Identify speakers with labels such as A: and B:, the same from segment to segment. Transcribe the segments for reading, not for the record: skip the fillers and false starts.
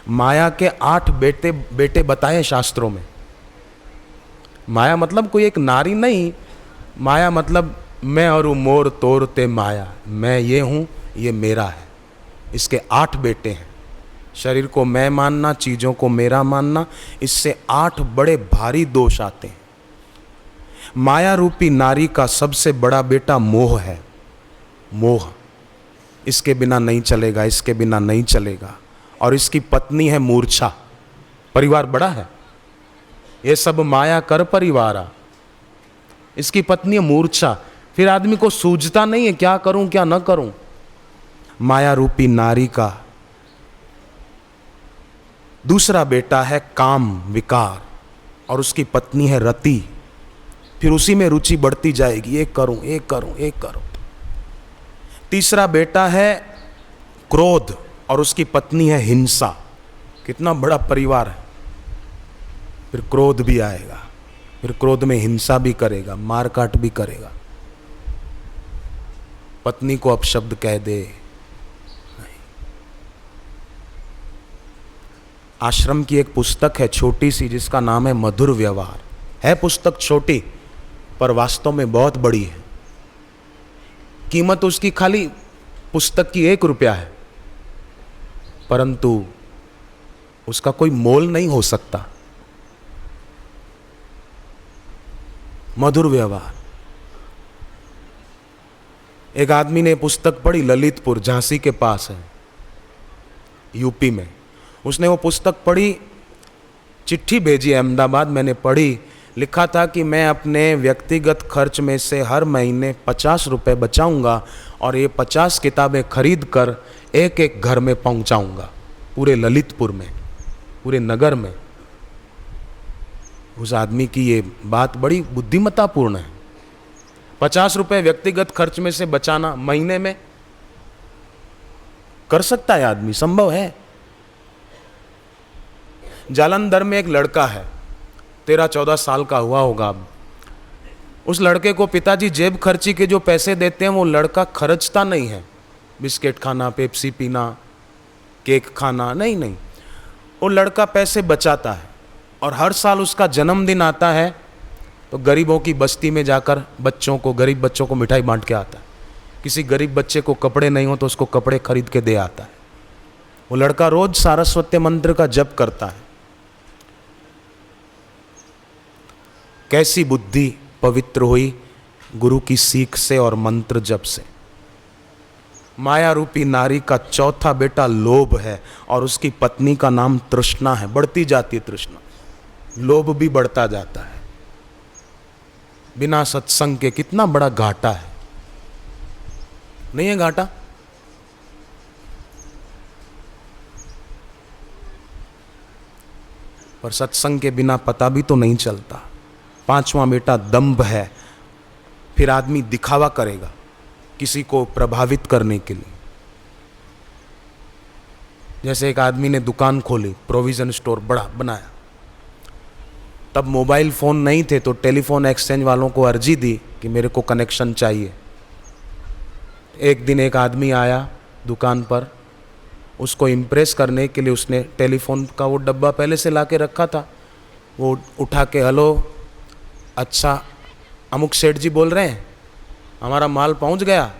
A: माया के 8 बेटे बेटे बताए शास्त्रों में। माया मतलब कोई एक नारी नहीं, माया मतलब मैं और मोर तोरते माया, मैं ये हूँ, ये मेरा है। इसके 8 बेटे हैं। शरीर को मैं मानना, चीज़ों को मेरा मानना, इससे 8 बड़े भारी दोष आते हैं। माया रूपी नारी का सबसे बड़ा बेटा मोह है। मोह, इसके बिना नहीं चलेगा, इसके बिना नहीं चलेगा। और इसकी पत्नी है मूर्छा। परिवार बड़ा है, ये सब माया कर परिवारा। इसकी पत्नी है मूर्छा। फिर आदमी को सूझता नहीं है क्या करूं क्या न करूं। माया रूपी नारी का दूसरा बेटा है काम विकार, और उसकी पत्नी है रति। फिर उसी में रुचि बढ़ती जाएगी, एक करूं एक करूं एक करूं। तीसरा बेटा है क्रोध, और उसकी पत्नी है हिंसा। कितना बड़ा परिवार है। फिर क्रोध भी आएगा, फिर क्रोध में हिंसा भी करेगा, मारकाट भी करेगा। पत्नी को अपशब्द कह दे। नहीं। आश्रम की एक पुस्तक है छोटी सी, जिसका नाम है मधुर व्यवहार। है पुस्तक छोटी, पर वास्तव में बहुत बड़ी है। कीमत उसकी खाली पुस्तक की 1 रुपया है, परंतु उसका कोई मोल नहीं हो सकता। मधुर व्यवहार। एक आदमी ने पुस्तक पढ़ी, ललितपुर झांसी के पास है, यूपी में। उसने वो पुस्तक पढ़ी, चिट्ठी भेजी अहमदाबाद, मैंने पढ़ी। लिखा था कि मैं अपने व्यक्तिगत खर्च में से हर महीने 50 रुपये बचाऊंगा और ये 50 किताबें खरीद कर एक एक घर में पहुंचाऊंगा, पूरे ललितपुर में, पूरे नगर में। उस आदमी की ये बात बड़ी बुद्धिमत्तापूर्ण है। 50 रुपये व्यक्तिगत खर्च में से बचाना महीने में, कर सकता है आदमी, संभव है। जालंधर में एक लड़का है, 13-14 साल का हुआ होगा। उस लड़के को पिताजी जेब खर्ची के जो पैसे देते हैं वो लड़का खर्चता नहीं है। बिस्किट खाना, पेप्सी पीना, केक खाना, नहीं नहीं, वो लड़का पैसे बचाता है। और हर साल उसका जन्मदिन आता है तो गरीबों की बस्ती में जाकर बच्चों को, गरीब बच्चों को मिठाई बांट के आता है। किसी गरीब बच्चे को कपड़े नहीं हो तो उसको कपड़े खरीद के दे आता है। वो लड़का रोज सारस्वत मंत्र का जप करता है। कैसी बुद्धि पवित्र हुई गुरु की सीख से और मंत्र जप से। माया रूपी नारी का चौथा बेटा लोभ है, और उसकी पत्नी का नाम तृष्णा है। बढ़ती जाती है तृष्णा, लोभ भी बढ़ता जाता है। बिना सत्संग के कितना बड़ा घाटा है, नहीं है घाटा? पर सत्संग के बिना पता भी तो नहीं चलता। 5वां बेटा दंभ है। फिर आदमी दिखावा करेगा किसी को प्रभावित करने के लिए। जैसे एक आदमी ने दुकान खोली, प्रोविजन स्टोर बड़ा बनाया। तब मोबाइल फ़ोन नहीं थे तो टेलीफोन एक्सचेंज वालों को अर्जी दी कि मेरे को कनेक्शन चाहिए। एक दिन एक आदमी आया दुकान पर, उसको इम्प्रेस करने के लिए उसने टेलीफोन का वो डब्बा पहले से ला के रखा था। वो उठा के, हेलो, अच्छा अमुक सेठ जी बोल रहे हैं, हमारा माल पहुंच गया,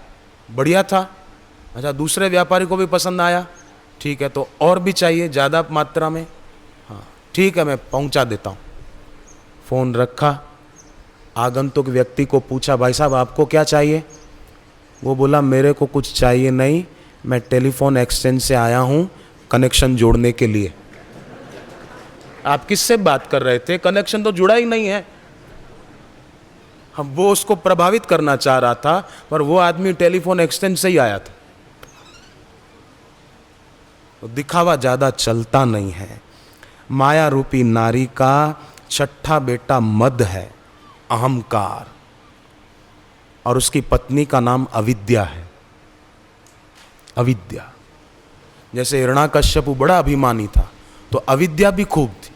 A: बढ़िया था। अच्छा, दूसरे व्यापारी को भी पसंद आया, ठीक है, तो और भी चाहिए ज़्यादा मात्रा में? हाँ ठीक है, मैं पहुंचा देता हूँ। फ़ोन रखा, आगंतुक व्यक्ति को पूछा, भाई साहब आपको क्या चाहिए? वो बोला, मेरे को कुछ चाहिए नहीं, मैं टेलीफोन एक्सचेंज से आया हूँ कनेक्शन जोड़ने के लिए। आप किससे बात कर रहे थे? कनेक्शन तो जुड़ा ही नहीं है। हम वो उसको प्रभावित करना चाह रहा था, पर वो आदमी टेलीफोन एक्सचेंज से ही आया था। तो दिखावा ज़्यादा चलता नहीं है। माया रूपी नारी का 6ठा बेटा मद है, अहंकार, और उसकी पत्नी का नाम अविद्या है। अविद्या। जैसे हिरण्याकश्यप बड़ा अभिमानी था तो अविद्या भी खूब थी।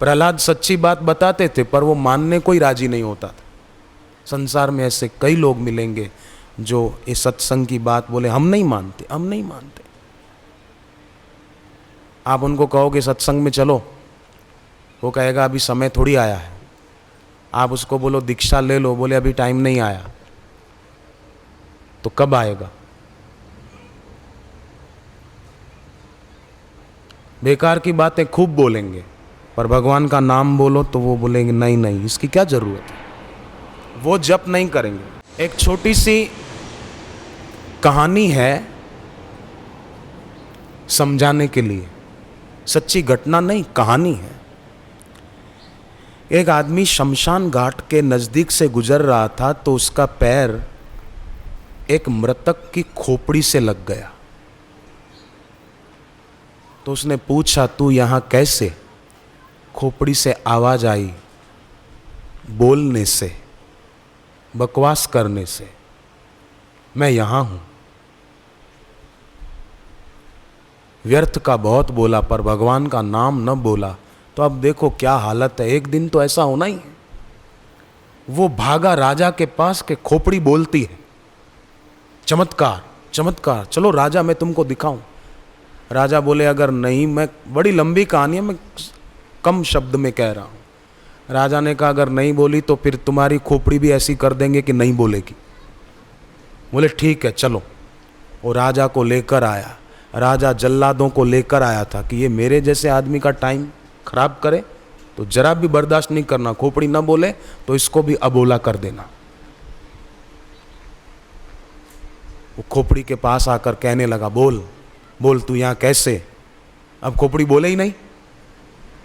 A: प्रहलाद सच्ची बात बताते थे पर वो मानने को ही राजी नहीं होता था। संसार में ऐसे कई लोग मिलेंगे जो इस सत्संग की बात बोले, हम नहीं मानते, हम नहीं मानते। आप उनको कहोगे सत्संग में चलो, वो कहेगा अभी समय थोड़ी आया है। आप उसको बोलो दीक्षा ले लो, बोले अभी टाइम नहीं आया। तो कब आएगा? बेकार की बातें खूब बोलेंगे, पर भगवान का नाम बोलो तो वो बोलेंगे नहीं नहीं, इसकी क्या जरूरत है, वो जप नहीं करेंगे। एक छोटी सी कहानी है समझाने के लिए, सच्ची घटना नहीं, कहानी है। एक आदमी शमशान घाट के नजदीक से गुजर रहा था तो उसका पैर एक मृतक की खोपड़ी से लग गया। तो उसने पूछा तू यहां कैसे? खोपड़ी से आवाज आई, बोलने से, बकवास करने से, मैं यहां हूं। व्यर्थ का बहुत बोला पर भगवान का नाम न बोला, तो अब देखो क्या हालत है। एक दिन तो ऐसा होना ही है। वो भागा राजा के पास के खोपड़ी बोलती है, चमत्कार चमत्कार, चलो राजा मैं तुमको दिखाऊं। राजा बोले अगर नहीं, मैं, बड़ी लंबी कहानी है, मैं कम शब्द में कह रहा हूं। राजा ने कहा अगर नहीं बोली तो फिर तुम्हारी खोपड़ी भी ऐसी कर देंगे कि नहीं बोलेगी। बोले ठीक है चलो। वो राजा को लेकर आया। राजा जल्लादों को लेकर आया था कि ये मेरे जैसे आदमी का टाइम खराब करे तो जरा भी बर्दाश्त नहीं करना, खोपड़ी ना बोले तो इसको भी अबोला कर देना। वो खोपड़ी के पास आकर कहने लगा बोल बोल तू यहां कैसे? अब खोपड़ी बोले ही नहीं।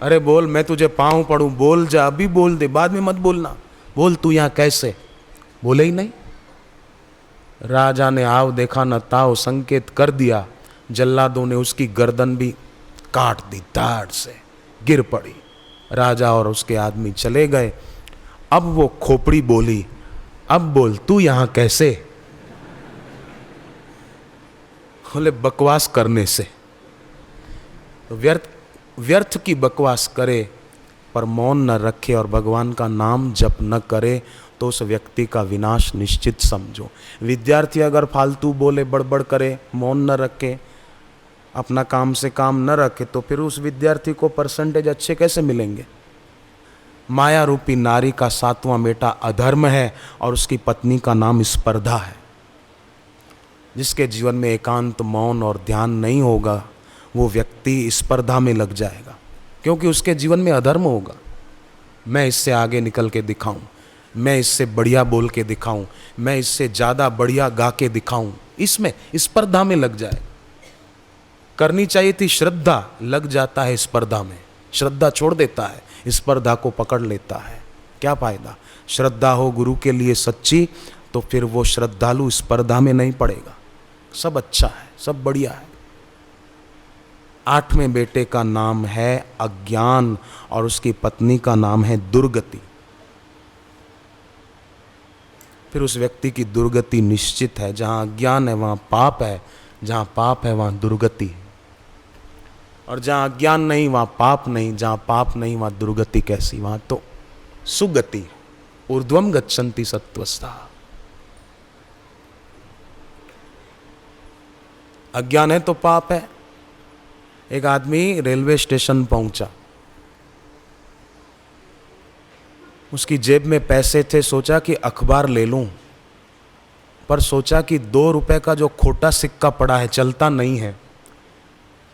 A: अरे बोल, मैं तुझे पाँव पड़ूं, बोल जा, अभी बोल दे, बाद में मत बोलना, बोल तू यहां कैसे? बोले ही नहीं। राजा ने आव देखा न ताव संकेत कर दिया। जल्लादों ने उसकी गर्दन भी काट दी, धाड़ से गिर पड़ी। राजा और उसके आदमी चले गए। अब वो खोपड़ी बोली, अब बोल तू यहां कैसे? बोले बकवास करने से। व्यर्थ की बकवास करे पर मौन न रखे और भगवान का नाम जप न करे तो उस व्यक्ति का विनाश निश्चित समझो। विद्यार्थी अगर फालतू बोले, बड़बड़ करे, मौन न रखे, अपना काम से काम न रखे, तो फिर उस विद्यार्थी को परसेंटेज अच्छे कैसे मिलेंगे? माया रूपी नारी का 7वां बेटा अधर्म है और उसकी पत्नी का नाम स्पर्धा है। जिसके जीवन में एकांत, मौन और ध्यान नहीं होगा वो व्यक्ति स्पर्धा में लग जाएगा, क्योंकि उसके जीवन में अधर्म होगा। मैं इससे आगे निकल के दिखाऊं, मैं इससे बढ़िया बोल के दिखाऊं, मैं इससे ज़्यादा बढ़िया गा के दिखाऊं, इसमें स्पर्धा में लग जाए। करनी चाहिए थी श्रद्धा, लग जाता है स्पर्धा में। श्रद्धा छोड़ देता है, स्पर्धा को पकड़ लेता है। क्या फायदा? श्रद्धा हो गुरु के लिए सच्ची तो फिर वो श्रद्धालु स्पर्धा में नहीं पड़ेगा। सब अच्छा है, सब बढ़िया है। 8वें बेटे का नाम है अज्ञान और उसकी पत्नी का नाम है दुर्गति। फिर उस व्यक्ति की दुर्गति निश्चित है। जहाँ अज्ञान है वहाँ पाप है, जहाँ पाप है वहाँ दुर्गति है, और जहाँ अज्ञान नहीं वहाँ पाप नहीं, जहाँ पाप नहीं वहाँ दुर्गति कैसी? वहाँ तो सुगति, ऊर्ध्वम गच्छन्ति सत्त्वस्था। अज्ञान है तो पाप है। एक आदमी रेलवे स्टेशन पहुंचा, उसकी जेब में पैसे थे, सोचा कि अखबार ले लूं, पर सोचा कि 2 रुपए का जो खोटा सिक्का पड़ा है चलता नहीं है,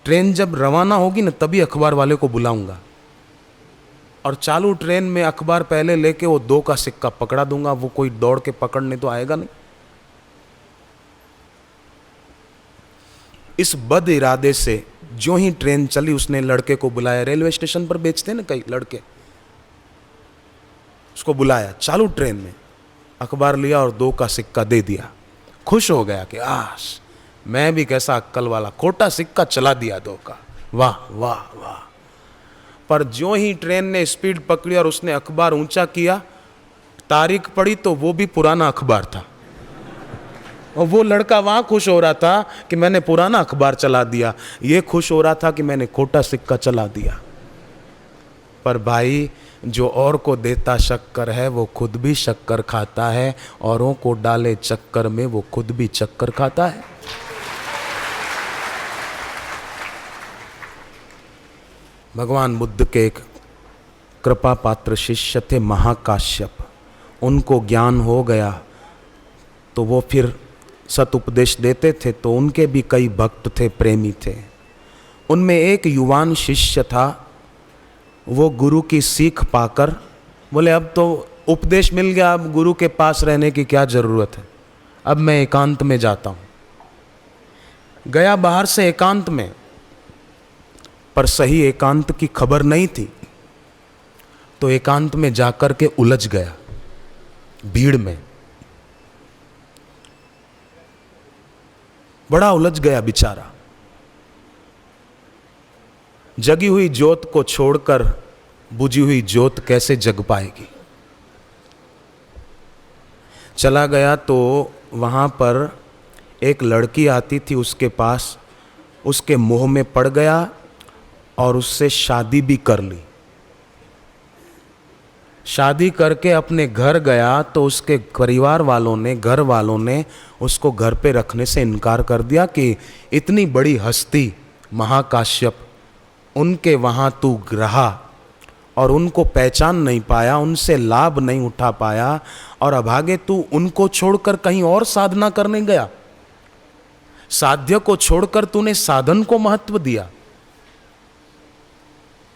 A: ट्रेन जब रवाना होगी ना तभी अखबार वाले को बुलाऊंगा और चालू ट्रेन में अखबार पहले लेके वो 2 का सिक्का पकड़ा दूंगा, वो कोई दौड़ के पकड़ने तो आएगा नहीं। इस बद इरादे से जो ही ट्रेन चली उसने लड़के को बुलाया। रेलवे स्टेशन पर बेचते हैं ना कई लड़के, उसको बुलाया चालू ट्रेन में, अखबार लिया और 2 का सिक्का दे दिया। खुश हो गया कि आश, मैं भी कैसा अक्कल वाला, खोटा सिक्का चला दिया 2 का, वाह वाह वाह। पर जो ही ट्रेन ने स्पीड पकड़ी और उसने अखबार ऊंचा किया, तारीख पड़ी तो वो भी पुराना अखबार था। और वो लड़का वहाँ खुश हो रहा था कि मैंने पुराना अखबार चला दिया, ये खुश हो रहा था कि मैंने खोटा सिक्का चला दिया। पर भाई, जो और को देता शक्कर है वो खुद भी शक्कर खाता है, औरों को डाले चक्कर में वो खुद भी चक्कर खाता है। भगवान बुद्ध के एक कृपा पात्र शिष्य थे महाकाश्यप। उनको ज्ञान हो गया तो वो फिर सत उपदेश देते थे, तो उनके भी कई भक्त थे, प्रेमी थे। उनमें एक युवान शिष्य था, वो गुरु की सीख पाकर बोले अब तो उपदेश मिल गया, अब गुरु के पास रहने की क्या ज़रूरत है, अब मैं एकांत में जाता हूँ। गया बाहर से एकांत में, पर सही एकांत की खबर नहीं थी, तो एकांत में जाकर के उलझ गया भीड़ में, बड़ा उलझ गया बेचारा। जगी हुई ज्योत को छोड़कर बुझी हुई ज्योत कैसे जग पाएगी। चला गया तो वहाँ पर एक लड़की आती थी उसके पास, उसके मोह में पड़ गया और उससे शादी भी कर ली। शादी करके अपने घर गया तो उसके परिवार वालों ने, घर वालों ने उसको घर पे रखने से इनकार कर दिया कि इतनी बड़ी हस्ती महाकाश्यप, उनके वहाँ तू रहा और उनको पहचान नहीं पाया, उनसे लाभ नहीं उठा पाया, और अभागे तू उनको छोड़कर कहीं और साधना करने गया। साध्य को छोड़कर तूने साधन को महत्व दिया।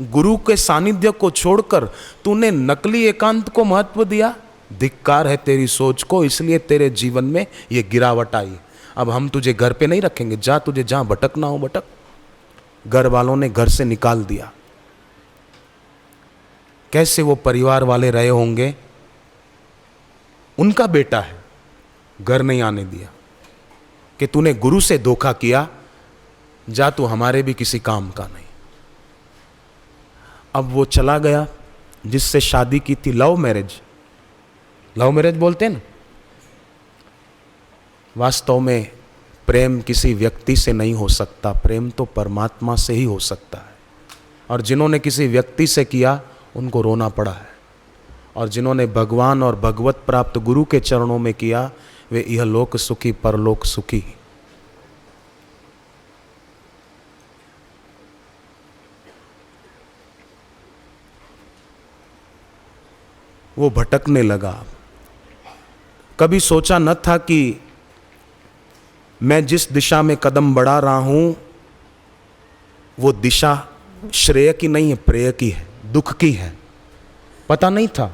A: गुरु के सानिध्य को छोड़कर तूने नकली एकांत को महत्व दिया। धिक्कार है तेरी सोच को, इसलिए तेरे जीवन में ये गिरावट आई। अब हम तुझे घर पे नहीं रखेंगे, जा, तुझे जहां भटकना हो भटक। घर वालों ने घर से निकाल दिया। कैसे वो परिवार वाले रहे होंगे, उनका बेटा है, घर नहीं आने दिया कि तूने गुरु से धोखा किया, जा तू हमारे भी किसी काम का नहीं। अब वो चला गया जिससे शादी की थी, लव मैरिज, लव मैरिज बोलते हैं ना। वास्तव में प्रेम किसी व्यक्ति से नहीं हो सकता, प्रेम तो परमात्मा से ही हो सकता है। और जिन्होंने किसी व्यक्ति से किया उनको रोना पड़ा है, और जिन्होंने भगवान और भगवत प्राप्त गुरु के चरणों में किया वे इहलोक सुखी परलोक सुखी। वो भटकने लगा। कभी सोचा न था कि मैं जिस दिशा में कदम बढ़ा रहा हूं वो दिशा श्रेय की नहीं है, प्रेय की है, दुख की है। पता नहीं था।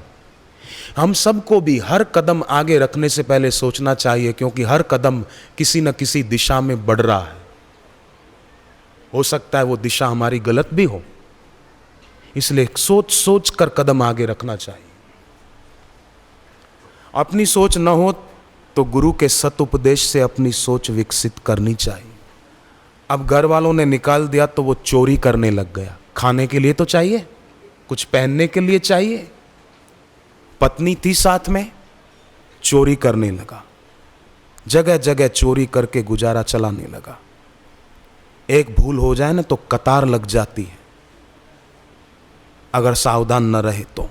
A: हम सबको भी हर कदम आगे रखने से पहले सोचना चाहिए, क्योंकि हर कदम किसी न किसी दिशा में बढ़ रहा है। हो सकता है वो दिशा हमारी गलत भी हो, इसलिए सोच सोच कर कदम आगे रखना चाहिए। अपनी सोच न हो तो गुरु के सत उपदेश से अपनी सोच विकसित करनी चाहिए। अब घर वालों ने निकाल दिया तो वो चोरी करने लग गया। खाने के लिए तो चाहिए, कुछ पहनने के लिए चाहिए, पत्नी थी साथ में, चोरी करने लगा। जगह जगह चोरी करके गुजारा चलाने लगा। एक भूल हो जाए ना तो कतार लग जाती है, अगर सावधान न रहे तो।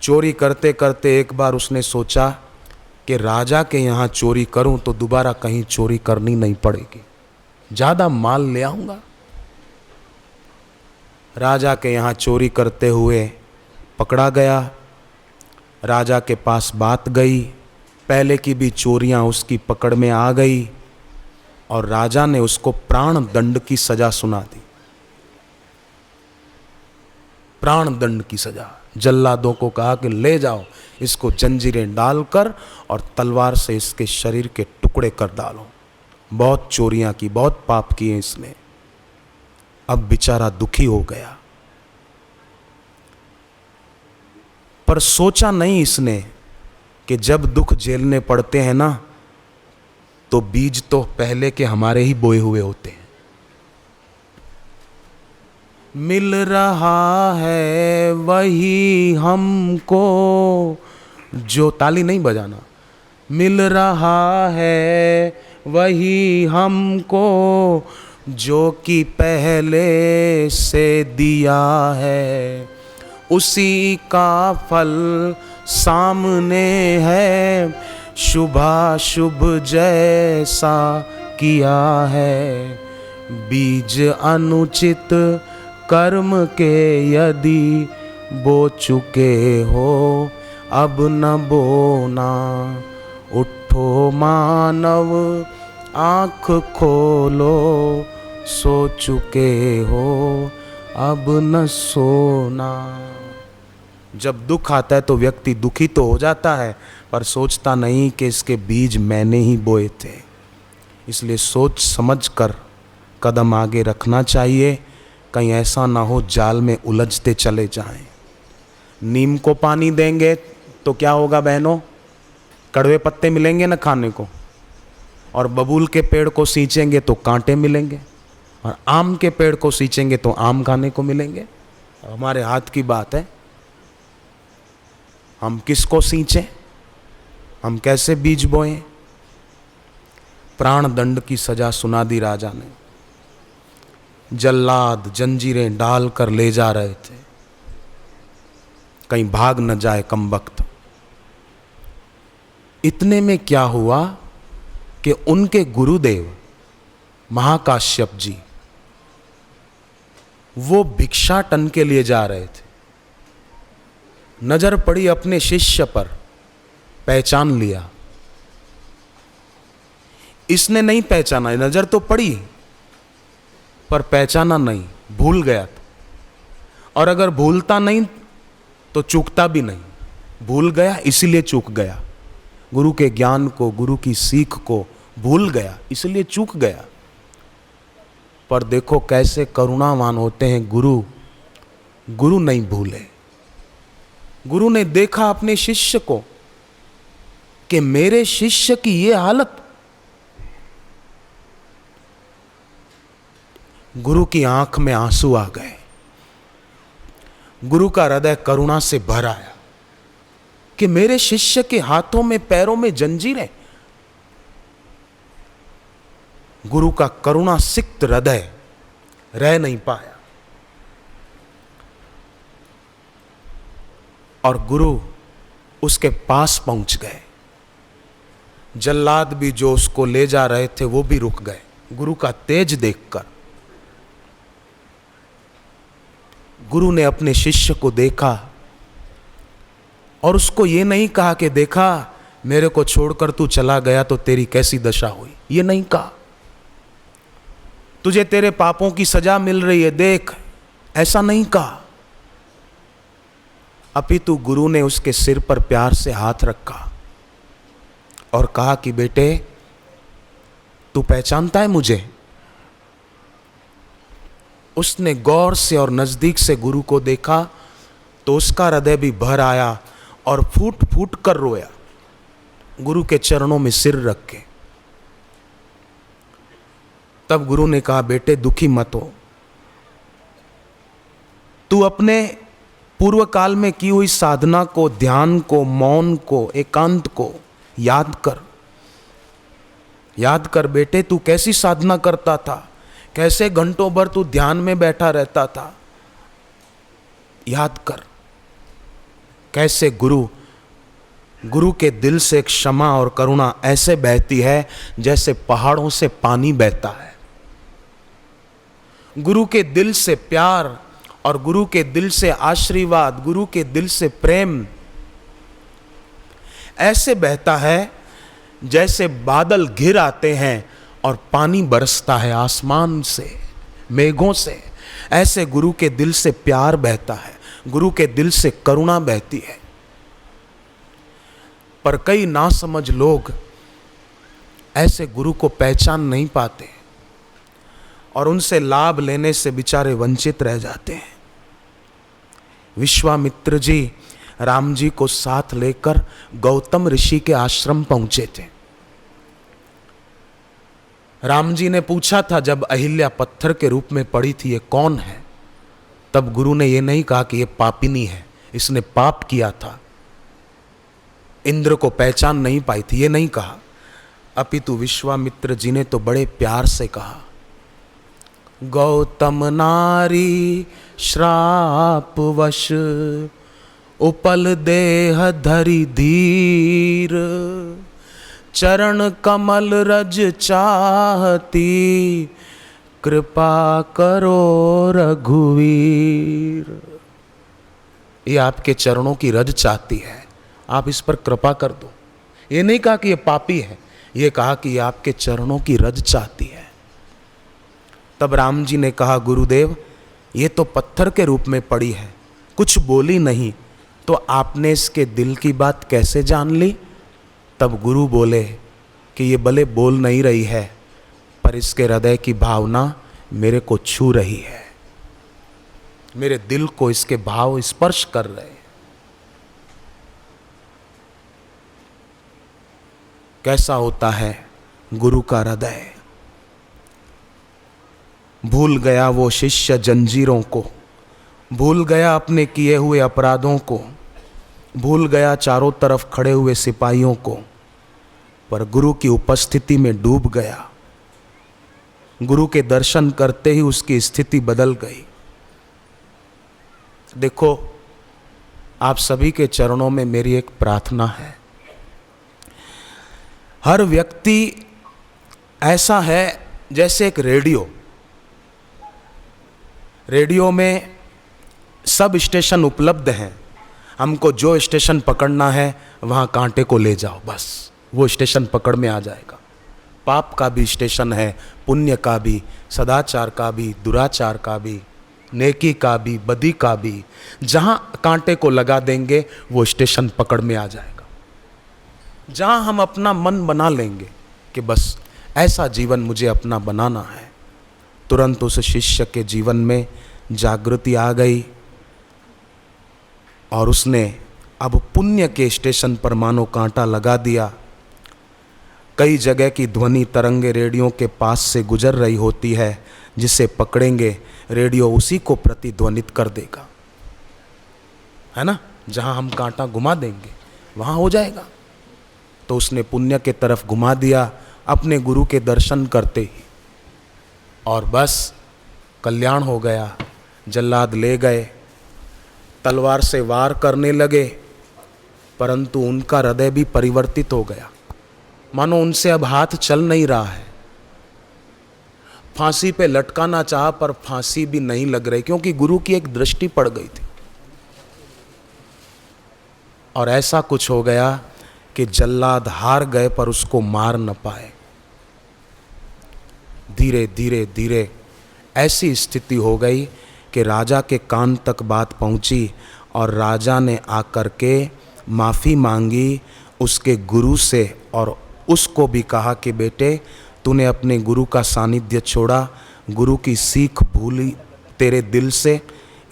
A: चोरी करते करते एक बार उसने सोचा कि राजा के यहाँ चोरी करूं तो दोबारा कहीं चोरी करनी नहीं पड़ेगी, ज़्यादा माल ले आऊँगा। राजा के यहाँ चोरी करते हुए पकड़ा गया। राजा के पास बात गई, पहले की भी चोरियाँ उसकी पकड़ में आ गई और राजा ने उसको प्राण दंड की सजा सुना दी। प्राण दंड की सजा। जल्लादों को कहा कि ले जाओ इसको जंजीरें डालकर और तलवार से इसके शरीर के टुकड़े कर डालो। बहुत चोरियां की, बहुत पाप किए इसने। अब बेचारा दुखी हो गया, पर सोचा नहीं इसने कि जब दुख झेलने पड़ते हैं ना तो बीज तो पहले के हमारे ही बोए हुए होते हैं। मिल रहा है वही हमको, जो ताली नहीं बजाना, मिल रहा है वही हमको जो कि पहले से दिया है, उसी का फल सामने है, शुभाशुभ जैसा किया है। बीज अनुचित कर्म के यदि बो चुके हो अब न बोना। उठो मानव आँख खोलो सो चुके हो अब न सोना। जब दुख आता है तो व्यक्ति दुखी तो हो जाता है, पर सोचता नहीं कि इसके बीज मैंने ही बोए थे। इसलिए सोच समझ कर कदम आगे रखना चाहिए, कहीं ऐसा ना हो जाल में उलझते चले जाएं। नीम को पानी देंगे तो क्या होगा बहनों? कड़वे पत्ते मिलेंगे ना खाने को, और बबूल के पेड़ को सींचेंगे तो कांटे मिलेंगे, और आम के पेड़ को सींचेंगे तो आम खाने को मिलेंगे। हमारे हाथ की बात है, हम किसको सींचें, हम कैसे बीज बोएं। प्राण दंड की सजा सुना दी राजा ने। जल्लाद जंजीरें डाल कर ले जा रहे थे, कहीं भाग न जाए कमबख्त। इतने में क्या हुआ कि उनके गुरुदेव महाकाश्यप जी वो भिक्षाटन के लिए जा रहे थे। नजर पड़ी अपने शिष्य पर, पहचान लिया। इसने नहीं पहचाना, नजर तो पड़ी पर पहचाना नहीं, भूल गया था। और अगर भूलता नहीं तो चूकता भी नहीं। भूल गया इसीलिए चूक गया, गुरु के ज्ञान को, गुरु की सीख को भूल गया, इसलिए चूक गया। पर देखो कैसे करुणावान होते हैं गुरु। गुरु नहीं भूले। गुरु ने देखा अपने शिष्य को कि मेरे शिष्य की ये हालत। गुरु की आंख में आंसू आ गए, गुरु का हृदय करुणा से भर आया कि मेरे शिष्य के हाथों में पैरों में जंजीरें। गुरु का करुणा सिक्त हृदय रह नहीं पाया, और गुरु उसके पास पहुंच गए। जल्लाद भी जो उसको ले जा रहे थे वो भी रुक गए गुरु का तेज देखकर। गुरु ने अपने शिष्य को देखा और उसको ये नहीं कहा कि देखा मेरे को छोड़कर तू चला गया तो तेरी कैसी दशा हुई। ये नहीं कहा, तुझे तेरे पापों की सजा मिल रही है देख, ऐसा नहीं कहा। अपितु गुरु ने उसके सिर पर प्यार से हाथ रखा और कहा कि बेटे तू पहचानता है मुझे। उसने गौर से और नजदीक से गुरु को देखा तो उसका हृदय भी भर आया और फूट फूट कर रोया, गुरु के चरणों में सिर रख के। तब गुरु ने कहा बेटे दुखी मत हो, तू अपने पूर्व काल में की हुई साधना को, ध्यान को, मौन को, एकांत को याद कर। याद कर बेटे तू कैसी साधना करता था, कैसे घंटों भर तू ध्यान में बैठा रहता था। याद कर कैसे गुरु के दिल से क्षमा और करुणा ऐसे बहती है जैसे पहाड़ों से पानी बहता है। गुरु के दिल से प्यार और गुरु के दिल से आशीर्वाद, गुरु के दिल से प्रेम ऐसे बहता है जैसे बादल घिर आते हैं और पानी बरसता है आसमान से, मेघों से। ऐसे गुरु के दिल से प्यार बहता है, गुरु के दिल से करुणा बहती है। पर कई नासमझ लोग ऐसे गुरु को पहचान नहीं पाते और उनसे लाभ लेने से बेचारे वंचित रह जाते हैं। विश्वामित्र जी राम जी को साथ लेकर गौतम ऋषि के आश्रम पहुंचे थे। राम जी ने पूछा था जब अहिल्या पत्थर के रूप में पड़ी थी ये कौन है, तब गुरु ने ये नहीं कहा कि ये पापिनी है, इसने पाप किया था, इंद्र को पहचान नहीं पाई थी, ये नहीं कहा। अपितु विश्वामित्र जी ने तो बड़े प्यार से कहा गौतम नारी श्रापवश उपल देह धरि धीर, चरण कमल रज चाहती कृपा करो रघुवीर। ये आपके चरणों की रज चाहती है, आप इस पर कृपा कर दो। ये नहीं कहा कि ये पापी है, ये कहा कि ये आपके चरणों की रज चाहती है। तब राम जी ने कहा, गुरुदेव ये तो पत्थर के रूप में पड़ी है, कुछ बोली नहीं, तो आपने इसके दिल की बात कैसे जान ली? तब गुरु बोले कि ये भले बोल नहीं रही है, पर इसके हृदय की भावना मेरे को छू रही है, मेरे दिल को इसके भाव स्पर्श कर रहे हैं। कैसा होता है गुरु का हृदय? भूल गया वो शिष्य जंजीरों को, भूल गया अपने किए हुए अपराधों को, भूल गया चारों तरफ खड़े हुए सिपाहियों को, पर गुरु की उपस्थिति में डूब गया। गुरु के दर्शन करते ही उसकी स्थिति बदल गई। देखो, आप सभी के चरणों में मेरी एक प्रार्थना है। हर व्यक्ति ऐसा है जैसे एक रेडियो, रेडियो में सब स्टेशन उपलब्ध हैं, हमको जो स्टेशन पकड़ना है वहाँ कांटे को ले जाओ, बस वो स्टेशन पकड़ में आ जाएगा। पाप का भी स्टेशन है, पुण्य का भी, सदाचार का भी, दुराचार का भी, नेकी का भी, बदी का भी। जहाँ कांटे को लगा देंगे वो स्टेशन पकड़ में आ जाएगा। जहाँ हम अपना मन बना लेंगे कि बस ऐसा जीवन मुझे अपना बनाना है, तुरंत उस शिष्य के जीवन में जागृति आ गई और उसने अब पुण्य के स्टेशन पर मानो कांटा लगा दिया। कई जगह की ध्वनि तरंगे रेडियो के पास से गुजर रही होती है, जिसे पकड़ेंगे रेडियो उसी को प्रतिध्वनित कर देगा, है ना। जहाँ हम कांटा घुमा देंगे वहाँ हो जाएगा। तो उसने पुण्य के तरफ घुमा दिया अपने गुरु के दर्शन करते ही, और बस कल्याण हो गया। जल्लाद ले गए, तलवार से वार करने लगे, परंतु उनका हृदय भी परिवर्तित हो गया, मानो उनसे अब हाथ चल नहीं रहा है। फांसी पे लटकाना चाहा पर फांसी भी नहीं लग रही, क्योंकि गुरु की एक दृष्टि पड़ गई थी। और ऐसा कुछ हो गया कि जल्लाद हार गए पर उसको मार न पाए। धीरे धीरे धीरे ऐसी स्थिति हो गई कि राजा के कान तक बात पहुंची और राजा ने आकर के माफ़ी मांगी उसके गुरु से, और उसको भी कहा कि बेटे तूने अपने गुरु का सानिध्य छोड़ा, गुरु की सीख भूली तेरे दिल से,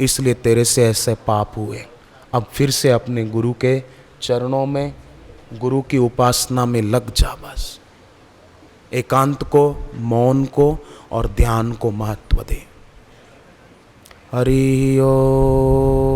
A: इसलिए तेरे से ऐसे पाप हुए। अब फिर से अपने गुरु के चरणों में, गुरु की उपासना में लग जा। बस एकांत को, मौन को और ध्यान को महत्व दे। हरि ओम।